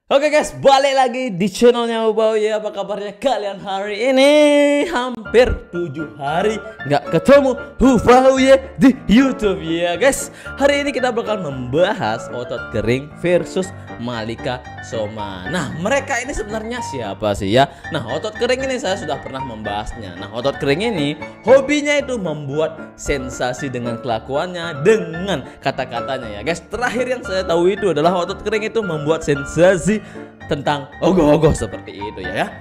Oke guys, balik lagi di channelnya Ubau ya. Apa kabarnya kalian hari ini? Hampir 7 hari nggak ketemu Ubau ya di YouTube ya guys. Hari ini kita bakal membahas otot kering versus Malika Soma. Nah, mereka ini sebenarnya siapa sih ya? Nah, otot kering ini saya sudah pernah membahasnya. Nah, otot kering ini hobinya itu membuat sensasi dengan kelakuannya, dengan kata-katanya ya guys. Terakhir yang saya tahu itu adalah otot kering itu membuat sensasi tentang ogoh-ogoh seperti itu ya.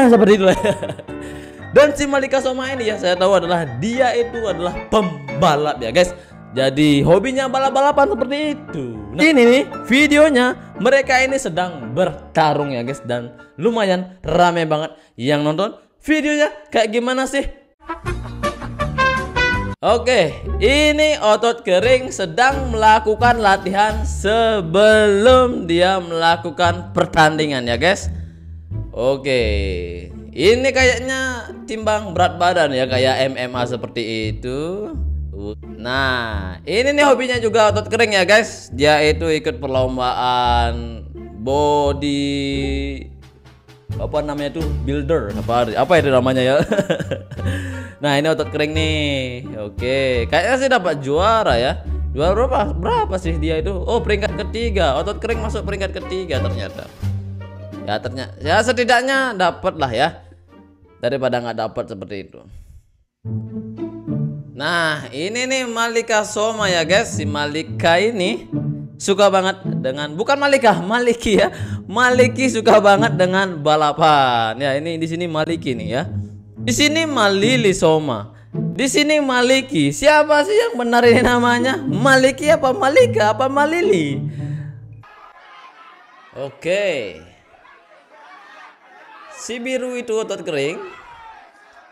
Seperti itu. Dan si Malika Soma ini yang saya tahu adalah dia itu adalah pembalap ya guys. Jadi hobinya balap-balapan seperti itu. Nah, ini nih videonya, mereka ini sedang bertarung ya guys, dan lumayan rame banget. Yang nonton videonya kayak gimana sih? Oke, ini otot kering sedang melakukan latihan sebelum dia melakukan pertandingan ya guys. Oke, ini kayaknya timbang berat badan ya, kayak MMA seperti itu. Nah, ini nih hobinya juga otot kering ya guys. Dia itu ikut perlombaan body, apa namanya tuh, builder, apa itu namanya ya. Nah, ini otot kering nih. Oke, kayaknya sih dapat juara ya. Juara berapa sih dia itu? Oh, peringkat ketiga. Otot kering masuk peringkat ketiga ternyata. Ya setidaknya dapat lah ya, daripada nggak dapat seperti itu. Nah, ini nih Malika Soma ya guys. Si Malika ini suka banget dengan, bukan Malika, Maliki ya. Maliki suka banget dengan balapan. Ya, ini di sini Maliki nih ya. Di sini Malili Soma. Di sini Maliki. Siapa sih yang benar ini namanya? Maliki apa Malika apa Malili? Oke. Si biru itu otot kering.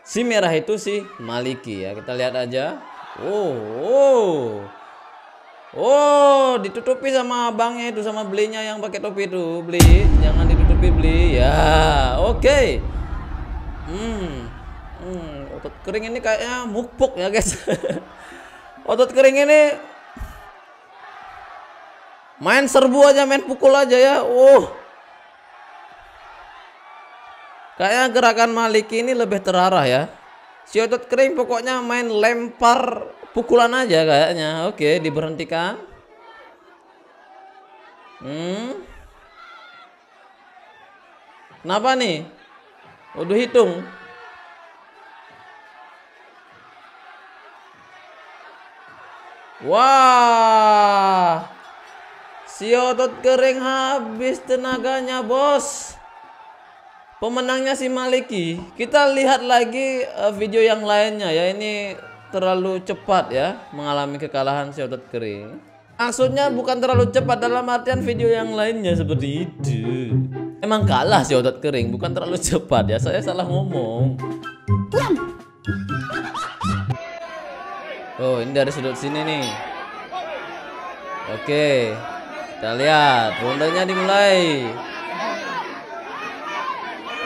Si merah itu si Maliki ya. Kita lihat aja. Oh, ditutupi sama abangnya itu, sama belinya yang pakai topi itu. Beli, jangan ditutupi beli. Ya, oke. Otot kering ini kayaknya mukpuk ya guys. Otot kering ini main serbu aja, main pukul aja ya. Kayaknya gerakan Maliki ini lebih terarah ya. Si otot kering pokoknya main lempar pukulan aja kayaknya. Oke, diberhentikan. Kenapa nih? Udah hitung. Wah, si otot kering habis tenaganya bos. Pemenangnya si Maliki. Kita lihat lagi video yang lainnya ya. Ini terlalu cepat ya, mengalami kekalahan si otot kering. Maksudnya bukan terlalu cepat dalam artian video yang lainnya seperti itu. Emang kalah si otot kering, bukan terlalu cepat ya. Saya salah ngomong. Oh, ini dari sudut sini nih. Oke, kita lihat rondanya dimulai.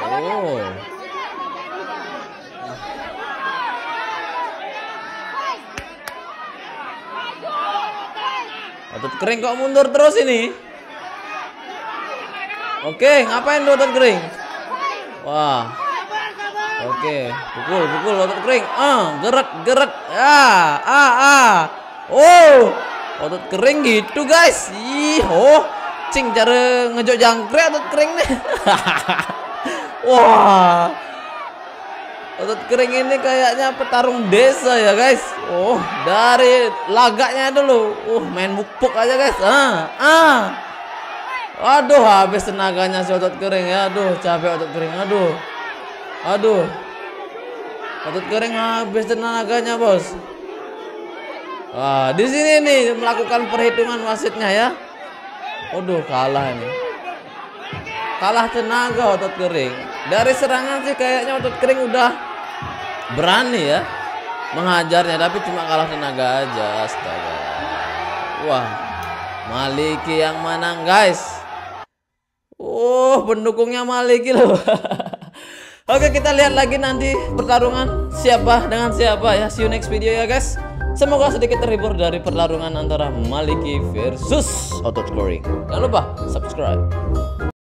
Oh, otot kering kok mundur terus ini. Oke, ngapain tuh otot kering? Wah. Oke, pukul otot kering. Gerak. Oh, otot kering gitu guys. Cing cara ngejok jangkrik otot kering nih. Wah, otot kering ini kayaknya petarung desa ya guys. Dari lagaknya dulu. Main mukpuk aja guys. Aduh, habis tenaganya si otot kering ya. Aduh, capek otot kering. Aduh, otot kering habis tenaganya bos. Wah, di sini nih melakukan perhitungan wasitnya ya. Aduh, kalah ini. Kalah tenaga otot kering. Dari serangan sih kayaknya otot kering udah berani ya menghajarnya, tapi cuma kalah tenaga aja. Astaga. Wah, Maliki yang menang guys. Pendukungnya Maliki loh. Oke, kita lihat lagi nanti pertarungan siapa dengan siapa ya. See you next video ya guys. Semoga sedikit terhibur dari pertarungan antara Maliki versus otot kering. Jangan lupa subscribe.